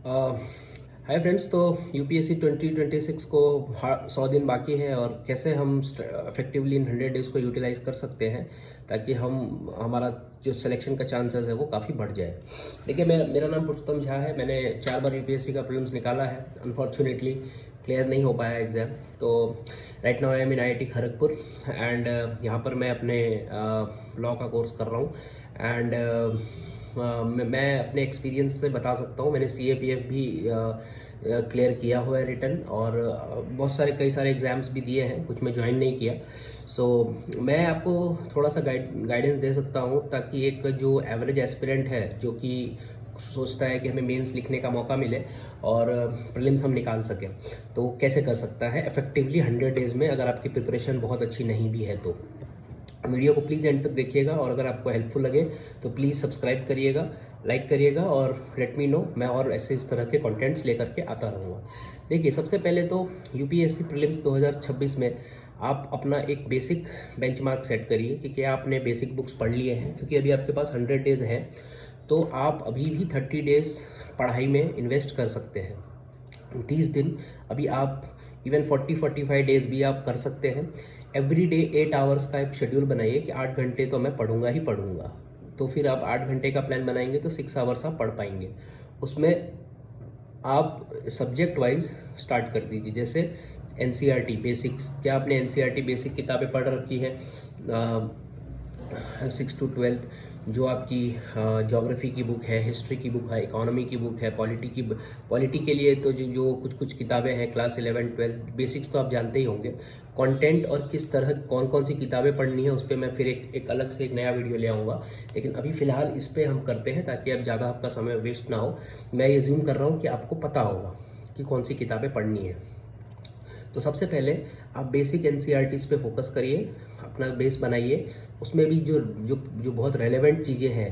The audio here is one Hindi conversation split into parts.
Hi friends. तो यूपीएससी 2026 को 100 दिन बाकी है और कैसे हम इफेक्टिवली इन 100 डेज़ को यूटिलाइज कर सकते हैं ताकि हमारा जो सिलेक्शन का चांसेस है वो काफ़ी बढ़ जाए। देखिए, मेरा नाम पुरुषोत्तम झा है। मैंने 4 बार यूपीएससी का प्रीलिम्स निकाला है। अनफॉर्चुनेटली क्लियर नहीं हो पाया एग्ज़ाम। तो right now I am in IIT Kharagpur and यहाँ पर मैं अपने लॉ का कोर्स कर रहा हूँ एंड मैं अपने एक्सपीरियंस से बता सकता हूँ। मैंने CAPF भी क्लियर किया हुआ है रिटर्न, और बहुत सारे कई सारे एग्ज़ाम्स भी दिए हैं, कुछ में ज्वाइन नहीं किया। सो मैं आपको थोड़ा सा गाइडेंस दे सकता हूँ ताकि एक जो एवरेज एस्पिरेंट है जो कि सोचता है कि हमें मेंस लिखने का मौका मिले और प्रीलिम्स हम निकाल सकें, तो वो कैसे कर सकता है इफेक्टिवली 100 डेज़ में, अगर आपकी प्रिपरेशन बहुत अच्छी नहीं भी है तो। वीडियो को प्लीज़ एंड तक देखिएगा और अगर आपको हेल्पफुल लगे तो प्लीज़ सब्सक्राइब करिएगा, लाइक करिएगा और लेट मी नो। मैं और ऐसे इस तरह के कंटेंट्स लेकर के आता रहूँगा। देखिए, सबसे पहले तो यूपीएससी प्रीलिम्स 2026 में आप अपना एक बेसिक बेंचमार्क सेट करिए कि क्या आपने बेसिक बुक्स पढ़ लिए हैं, क्योंकि अभी आपके पास 100 डेज़ हैं तो आप अभी भी 30 डेज़ पढ़ाई में इन्वेस्ट कर सकते हैं। 30 दिन अभी आप इवन 40-45 डेज़ भी आप कर सकते हैं। एवरी डे 8 आवर्स का एक शेड्यूल बनाइए कि 8 घंटे तो मैं पढ़ूंगा ही पढ़ूंगा। तो फिर आप 8 घंटे का प्लान बनाएंगे तो 6 आवर्स आप पढ़ पाएंगे। उसमें आप सब्जेक्ट वाइज स्टार्ट कर दीजिए। जैसे NCERT बेसिक्स, क्या आपने NCERT बेसिक किताबें पढ़ रखी हैं 6 to 12th? जो आपकी ज्योग्राफी की बुक है, हिस्ट्री की बुक है, इकोनॉमी की बुक है, पॉलिटी के लिए तो जो कुछ किताबें हैं क्लास 11 12 बेसिक्स तो आप जानते ही होंगे। कंटेंट और किस तरह कौन कौन सी किताबें पढ़नी है उस पर मैं फिर एक अलग से एक नया वीडियो ले आऊँगा, लेकिन अभी फ़िलहाल इस पर हम करते हैं ताकि अब ज़्यादा आपका समय वेस्ट ना हो। मैं ये ज़ूम कर रहा हूँ कि आपको पता होगा कि कौन सी किताबें पढ़नी है। तो सबसे पहले आप बेसिक NCERTs पे फोकस करिए, अपना बेस बनाइए। उसमें भी जो जो जो बहुत रेलेवेंट चीज़ें हैं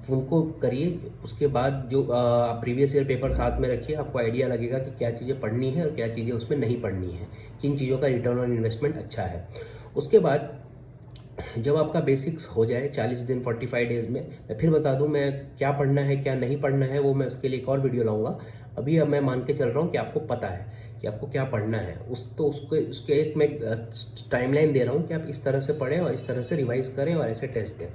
उनको करिए। उसके बाद जो आप प्रीवियस ईयर पेपर साथ में रखिए, आपको आइडिया लगेगा कि क्या चीज़ें पढ़नी है और क्या चीज़ें उसमें नहीं पढ़नी है, किन चीज़ों का रिटर्न ऑन इन्वेस्टमेंट अच्छा है। उसके बाद जब आपका बेसिक्स हो जाए 40 दिन 45 डेज़ में, मैं फिर बता दूं मैं क्या पढ़ना है क्या नहीं पढ़ना है, वो मैं उसके लिए एक और वीडियो लाऊंगा। अभी अब मैं मान के चल रहा हूँ कि आपको पता है कि आपको क्या पढ़ना है। उसके एक मैं टाइमलाइन दे रहा हूँ कि आप इस तरह से पढ़ें और इस तरह से रिवाइज करें और ऐसे टेस्ट दें।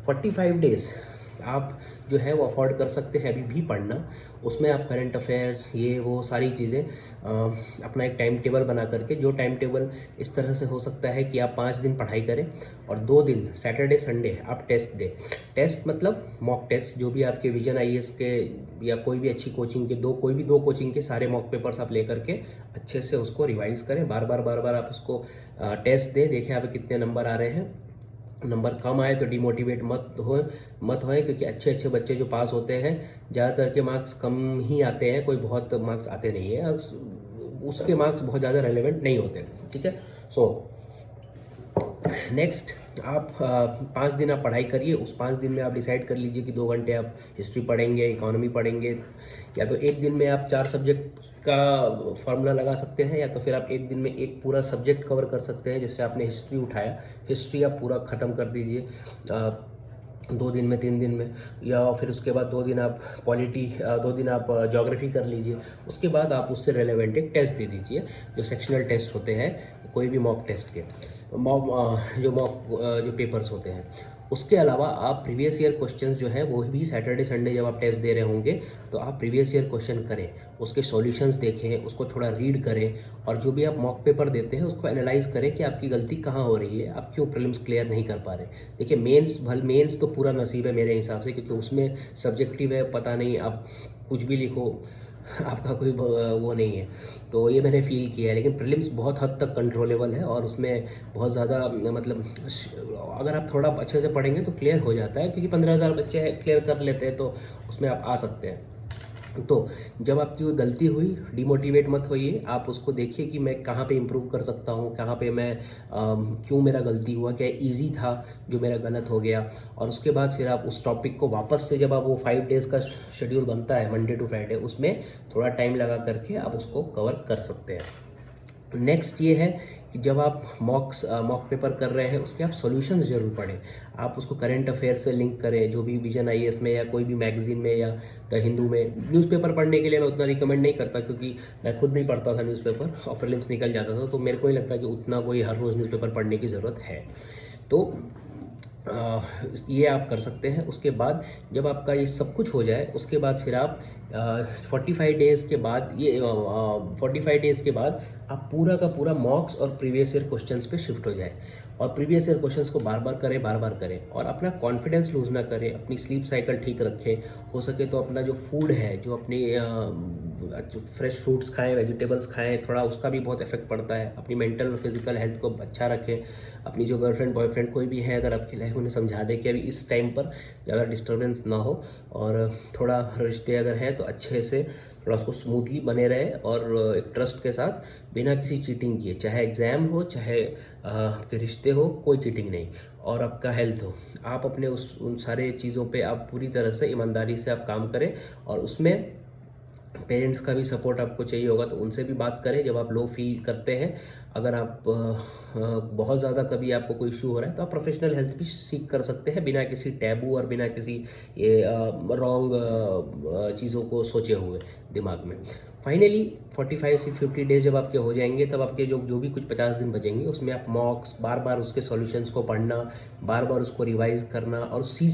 45 डेज़ आप जो है वो अफोर्ड कर सकते हैं अभी भी पढ़ना। उसमें आप करंट अफेयर्स ये वो सारी चीज़ें अपना एक टाइम टेबल बना करके, जो टाइम टेबल इस तरह से हो सकता है कि आप 5 दिन पढ़ाई करें और 2 दिन सैटरडे संडे आप टेस्ट दें। टेस्ट मतलब मॉक टेस्ट, जो भी आपके विजन IAS के या कोई भी अच्छी कोचिंग के कोई भी दो कोचिंग के सारे मॉक पेपर्स आप लेकर के अच्छे से उसको रिवाइज करें। बार बार आप उसको टेस्ट दें, देखें आप कितने नंबर आ रहे हैं। नंबर कम आए तो डिमोटिवेट मत होए, क्योंकि अच्छे बच्चे जो पास होते हैं ज़्यादातर के मार्क्स कम ही आते हैं, कोई बहुत मार्क्स आते नहीं है, उसके मार्क्स बहुत ज़्यादा रेलेवेंट नहीं होते। ठीक है। सो नेक्स्ट आप 5 दिन आप पढ़ाई करिए। उस 5 दिन में आप डिसाइड कर लीजिए कि 2 घंटे आप हिस्ट्री पढ़ेंगे, इकोनॉमी पढ़ेंगे, या तो एक दिन में आप 4 सब्जेक्ट का फॉर्मूला लगा सकते हैं, या तो फिर आप एक दिन में एक पूरा सब्जेक्ट कवर कर सकते हैं। जैसे आपने हिस्ट्री उठाया, हिस्ट्री आप पूरा ख़त्म कर दीजिए 2 दिन में 3 दिन में, या फिर उसके बाद 2 दिन आप 2 दिन आप ज्योग्राफी कर लीजिए। उसके बाद आप उससे रेलेवेंट एक टेस्ट दे दीजिए, जो सेक्शनल टेस्ट होते हैं, कोई भी मॉक टेस्ट के जो पेपर्स होते हैं। उसके अलावा आप प्रीवियस ईयर क्वेश्चंस जो है वो भी सैटरडे संडे जब आप टेस्ट दे रहे होंगे तो आप प्रीवियस ईयर क्वेश्चन करें, उसके सॉल्यूशंस देखें, उसको थोड़ा रीड करें, और जो भी आप मॉक पेपर देते हैं उसको एनालाइज करें कि आपकी गलती कहाँ हो रही है, आप क्यों प्रीलिम्स क्लियर नहीं कर पा रहे। देखिए, मेंस तो पूरा नसीब है मेरे हिसाब से, क्योंकि उसमें सब्जेक्टिव है, पता नहीं आप कुछ भी लिखो, आपका कोई वो नहीं है। तो ये मैंने फील किया है। लेकिन प्रीलिम्स बहुत हद तक कंट्रोलेबल है और उसमें बहुत ज़्यादा मतलब अगर आप थोड़ा अच्छे से पढ़ेंगे तो क्लियर हो जाता है, क्योंकि 15,000 बच्चे क्लियर कर लेते हैं तो उसमें आप आ सकते हैं। तो जब आपकी कोई गलती हुई, डिमोटिवेट मत होइए, आप उसको देखिए कि मैं कहाँ पे इम्प्रूव कर सकता हूँ, कहाँ पे मैं क्यों मेरा गलती हुआ, क्या इजी था जो मेरा गलत हो गया। और उसके बाद फिर आप उस टॉपिक को वापस से, जब आप वो 5 डेज़ का शेड्यूल बनता है मंडे टू फ्राइडे, उसमें थोड़ा टाइम लगा करके आप उसको कवर कर सकते हैं। नेक्स्ट ये है कि जब आप मॉक पेपर कर रहे हैं उसके आप सॉल्यूशंस जरूर पढ़ें। आप उसको करंट अफेयर से लिंक करें, जो भी विजन आईएएस में या कोई भी मैगजीन में या द हिंदू में। न्यूज़पेपर पढ़ने के लिए मैं उतना रिकमेंड नहीं करता, क्योंकि मैं खुद नहीं पढ़ता था न्यूज़पेपर और प्रीलिम्स निकल जाता था, तो मेरे को नहीं लगता कि उतना कोई हर रोज़ न्यूज़पेपर पढ़ने की ज़रूरत है। तो ये आप कर सकते हैं। उसके बाद जब आपका ये सब कुछ हो जाए, उसके बाद फिर आप 45 डेज़ के बाद 45 डेज़ के बाद आप पूरा का पूरा मॉक्स और प्रीवियस ईयर क्वेश्चंस पे शिफ्ट हो जाए, और प्रीवियस ईयर क्वेश्चंस को बार बार करें, और अपना कॉन्फिडेंस लूज ना करें, अपनी स्लीप साइकिल ठीक रखें। हो सके तो अपना जो फूड है, जो अपनी फ्रेश फ्रूट्स खाएं, वेजिटेबल्स खाएं, थोड़ा उसका भी बहुत इफेक्ट पड़ता है। अपनी मेंटल और फिजिकल हेल्थ को अच्छा रखें। अपनी जो गर्लफ्रेंड बॉयफ्रेंड कोई भी है अगर आपकी लाइफ, उन्हें समझा दें कि अभी इस टाइम पर ज़्यादा डिस्टर्बेंस ना हो, और थोड़ा रिश्ते अगर हैं तो अच्छे से थोड़ा उसको स्मूथली बने रहे, और एक ट्रस्ट के साथ बिना किसी चीटिंग किए, चाहे एग्ज़ाम हो चाहे आपके रिश्ते हो, कोई चीटिंग नहीं, और आपका हेल्थ हो। आप अपने उन सारे चीज़ों पे आप पूरी तरह से ईमानदारी से आप काम करें, और उसमें पेरेंट्स का भी सपोर्ट आपको चाहिए होगा तो उनसे भी बात करें जब आप लो फील करते हैं। अगर आप बहुत ज़्यादा कभी आपको कोई इशू हो रहा है तो आप प्रोफेशनल हेल्प भी सीख कर सकते हैं, बिना किसी टैबू और बिना किसी रॉन्ग चीज़ों को सोचे हुए दिमाग में। फाइनली 45 से 50 डेज जब आपके हो जाएंगे, तब आपके जो भी कुछ 50 दिन बचेंगे उसमें आप मॉक्स बार बार उसके सॉल्यूशंस को पढ़ना, बार बार उसको रिवाइज करना, और सी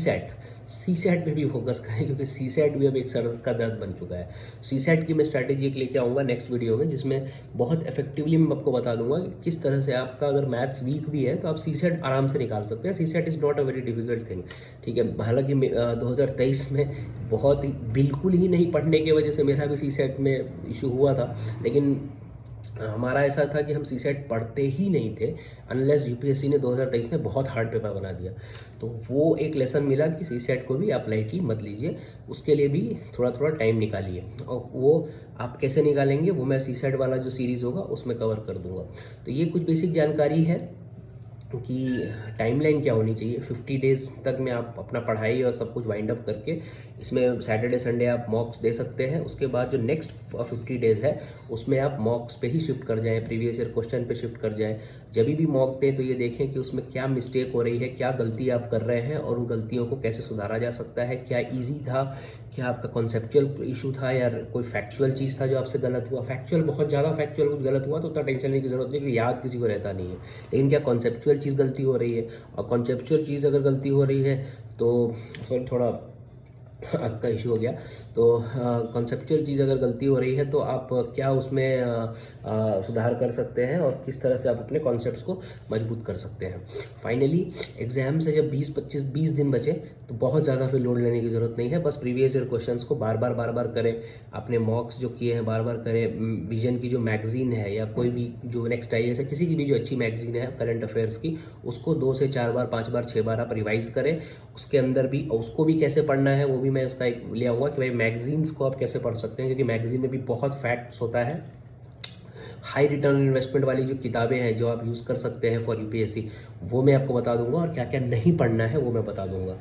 सेट पे भी फोकस करें, क्योंकि सी सेट भी अब एक सर का दर्द बन चुका है। सी सेट की मैं स्ट्रैटेजी एक लेके आऊँगा नेक्स्ट वीडियो में, जिसमें बहुत इफेक्टिवली मैं आपको बता दूंगा कि किस तरह से आपका अगर मैथ्स वीक भी है तो आप सी सेट आराम से निकाल सकते हैं। See set is not a very difficult thing, ठीक है। हालांकि 2023 में बहुत ही बिल्कुल ही नहीं पढ़ने की वजह से मेरा भी सी सेट में इशू हुआ था, लेकिन हमारा ऐसा था कि हम सी सेट पढ़ते ही नहीं थे, अनलेस यूपीएससी ने 2023 में बहुत हार्ड पेपर बना दिया। तो वो एक लेसन मिला कि सी सेट को भी आप लाइटली मत लीजिए, उसके लिए भी थोड़ा थोड़ा टाइम निकालिए, और वो आप कैसे निकालेंगे वो मैं सी सेट वाला जो सीरीज़ होगा उसमें कवर कर दूंगा। तो ये कुछ बेसिक जानकारी है कि टाइमलाइन क्या होनी चाहिए। 50 डेज़ तक में आप अपना पढ़ाई और सब कुछ वाइंड अप करके, इसमें सैटरडे संडे आप मॉक्स दे सकते हैं। उसके बाद जो नेक्स्ट 50 डेज़ है उसमें आप मॉक्स पे ही शिफ्ट कर जाएं, प्रीवियस ईयर क्वेश्चन पे शिफ्ट कर जाएं। जब भी मॉक दें तो ये देखें कि उसमें क्या मिस्टेक हो रही है, क्या गलती आप कर रहे हैं, और उन गलतियों को कैसे सुधारा जा सकता है। क्या ईजी था, क्या आपका कॉन्सेप्चुअल इशू था, या कोई फैक्चुअल चीज़ था जो आपसे गलत हुआ। फैक्चुअल बहुत ज़्यादा फैक्चुअल कुछ गलत हुआ तो उतना टेंशन लेने की जरूरत नहीं, क्योंकि याद किसी को रहता नहीं है। लेकिन क्या कॉन्सेप्चुअल चीज़ गलती हो रही है, और कॉन्सेप्चुअल चीज़ अगर गलती हो रही है तो सॉरी थोड़ा का इशू हो गया, तो कॉन्सेप्चुअल चीज़ अगर गलती हो रही है तो आप क्या उसमें सुधार कर सकते हैं, और किस तरह से आप अपने कॉन्सेप्ट्स को मजबूत कर सकते हैं। फाइनली एग्जाम से जब 20 दिन बचे तो बहुत ज़्यादा फिर लोड लेने की ज़रूरत नहीं है। बस प्रीवियस ईयर क्वेश्चंस को बार बार करें, अपने मॉक्स जो किए हैं बार बार करें। विजन की जो मैगजीन है, या कोई भी जो नेक्स्ट आईएएस है, किसी की भी जो अच्छी मैगजीन है करंट अफेयर्स की, उसको 2 से 4 बार 5 बार 6 बार आप रिवाइज करें। उसके अंदर भी उसको भी कैसे पढ़ना है वो भी मैं उसका एक ले आऊँगा कि भाई मैगजीन्स को आप कैसे पढ़ सकते हैं, क्योंकि मैगजीन में भी बहुत फैक्ट्स होता है। हाई रिटर्न इन्वेस्टमेंट वाली जो किताबें हैं जो आप यूज़ कर सकते हैं फॉर यूपीएससी, वो मैं आपको बता दूंगा, और क्या क्या नहीं पढ़ना है वो मैं बता दूंगा।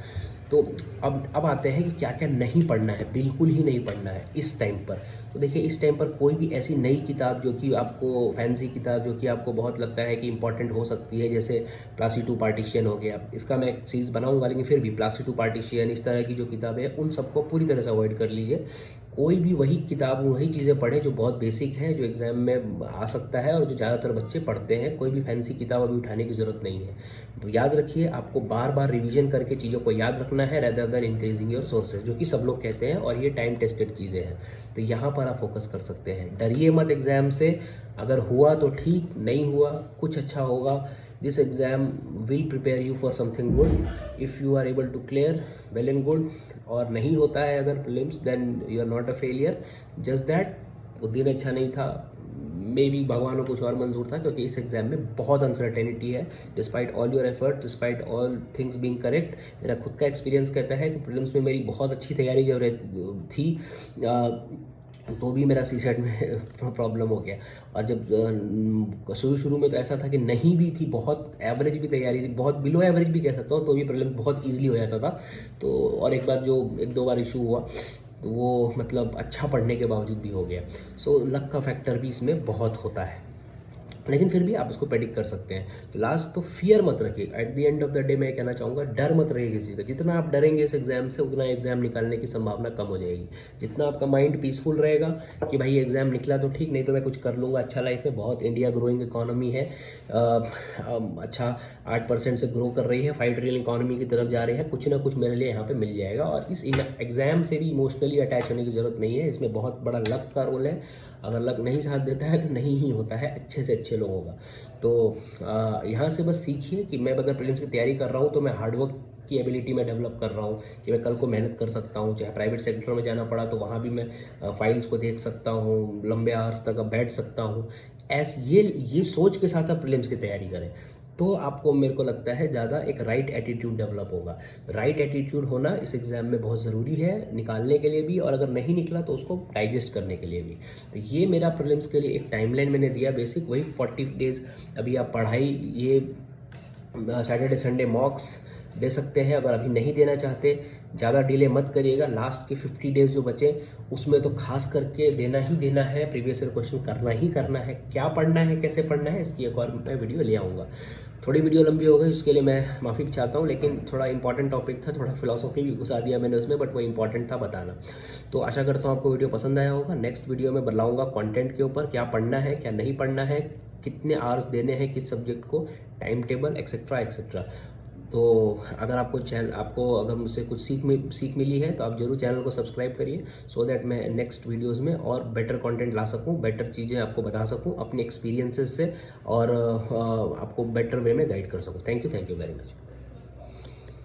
तो अब आते हैं कि क्या क्या नहीं पढ़ना है, बिल्कुल ही नहीं पढ़ना है इस टाइम पर। तो देखिए, इस टाइम पर कोई भी ऐसी नई किताब जो कि आपको फैंसी किताब जो कि आपको बहुत लगता है कि इंपॉर्टेंट हो सकती है, जैसे प्लासी2 पार्टीशन हो गया, इसका मैं एक सीरीज़ बनाऊंगा, लेकिन फिर भी प्लासी2 पार्टीशन, इस तरह की जो किताबें हैं उन सबको पूरी तरह से अवॉइड कर लीजिए। कोई भी वही किताब, वही चीज़ें पढ़ें जो बहुत बेसिक हैं, जो एग्जाम में आ सकता है और जो ज़्यादातर बच्चे पढ़ते हैं। कोई भी फैंसी किताब अभी उठाने की ज़रूरत नहीं है। याद रखिए, आपको बार बार रिवीजन करके चीज़ों को याद रखना है, rather than increasing your sources, जो कि सब लोग कहते हैं, और ये टाइम टेस्टेड चीज़ें हैं। तो यहाँ पर आप फोकस कर सकते हैं। डरिए मत एग्जाम से, अगर हुआ तो ठीक, नहीं हुआ कुछ अच्छा होगा। This exam will prepare you for something good. If you are able to clear, well and good. और नहीं होता है अगर prelims, then you are not a failure. Just that वो दिन अच्छा नहीं था, मे बी भगवान को कुछ और मंजूर था, क्योंकि इस एग्जाम में बहुत अनसर्टेनिटी है। Despite all your effort, despite all things being correct, मेरा खुद का एक्सपीरियंस कहता है कि प्रीलिम्स में मेरी बहुत अच्छी तैयारी जब थी तो भी मेरा सी सेट में प्रॉब्लम हो गया। और जब शुरू में तो ऐसा था कि नहीं भी थी, बहुत एवरेज भी तैयारी थी, बहुत बिलो एवरेज भी कह सकता हूँ, तो भी प्रीलिम्स बहुत ईजिली हो जाता था। तो और एक बार जो 1-2 बार इशू हुआ तो वो मतलब अच्छा पढ़ने के बावजूद भी हो गया। सो लक का फैक्टर भी इसमें बहुत होता है। लेकिन फिर भी आप इसको प्रेडिक्ट कर सकते हैं। तो लास्ट तो फियर मत रखिए। At the end of the day मैं कहना चाहूँगा, डर मत रहिए किसी का। जितना आप डरेंगे इस एग्ज़ाम से, उतना एग्ज़ाम निकालने की संभावना कम हो जाएगी। जितना आपका माइंड पीसफुल रहेगा कि भाई एग्ज़ाम निकला तो ठीक, नहीं तो मैं कुछ कर लूँगा अच्छा लाइफ में। बहुत इंडिया ग्रोइंग इकॉनमी है, अच्छा 8% से ग्रो कर रही है, 5 ट्रिलियन इकॉनमी की तरफ जा रही है। कुछ ना कुछ मेरे लिए यहाँ पे मिल जाएगा। और इस एग्ज़ाम से भी इमोशनली अटैच होने की ज़रूरत नहीं है। इसमें बहुत बड़ा लक का रोल है। अगर लक नहीं साथ देता है तो नहीं ही होता है अच्छे से अच्छे लोगों का। तो यहाँ से बस सीखिए कि मैं अगर प्रीलिम्स की तैयारी कर रहा हूँ तो मैं हार्डवर्क की एबिलिटी में डेवलप कर रहा हूँ कि मैं कल को मेहनत कर सकता हूँ। चाहे प्राइवेट सेक्टर में जाना पड़ा तो वहाँ भी मैं फाइल्स को देख सकता हूँ, लंबे आवर्स तक बैठ सकता हूँ। ये सोच के साथ आप प्रीलिम्स की तैयारी करें तो आपको, मेरे को लगता है, ज़्यादा एक राइट एटीट्यूड डेवलप होगा। राइट एटीट्यूड होना इस एग्ज़ाम में बहुत ज़रूरी है, निकालने के लिए भी, और अगर नहीं निकला तो उसको डाइजेस्ट करने के लिए भी। तो ये मेरा प्रीलिम्स के लिए एक टाइमलाइन मैंने दिया बेसिक, वही 40 डेज़। अभी आप पढ़ाई, ये सैटरडे संडे मॉक्स दे सकते हैं। अगर अभी नहीं देना चाहते, ज़्यादा डिले मत करिएगा। लास्ट के 50 डेज़ जो बचे उसमें तो खास करके देना ही देना है, प्रीवियस ईयर क्वेश्चन करना ही करना है। क्या पढ़ना है, कैसे पढ़ना है, इसकी एक और मैं वीडियो ले आऊँगा। थोड़ी वीडियो लंबी हो गई, उसके लिए मैं माफ़ी चाहता हूँ, लेकिन थोड़ा इंपॉर्टेंट टॉपिक था, थोड़ा फिलॉसफी भी घुसा दिया मैंने उसमें, बट वो इंपॉर्टेंट था बताना। तो आशा करता हूँ आपको वीडियो पसंद आया होगा। नेक्स्ट वीडियो में बताऊँगा कंटेंट के ऊपर, क्या पढ़ना है क्या नहीं पढ़ना है, कितने आवर्स देने हैं किस सब्जेक्ट को, टाइम टेबल एक्सेट्रा एक्सेट्रा। तो अगर आपको अगर मुझसे कुछ सीख मिली है तो आप जरूर चैनल को सब्सक्राइब करिए, सो दैट मैं नेक्स्ट वीडियोस में और बेटर कंटेंट ला सकूं, बेटर चीज़ें आपको बता सकूं अपने एक्सपीरियंसेस से, और आपको बेटर वे में गाइड कर सकूं। Thank you very much.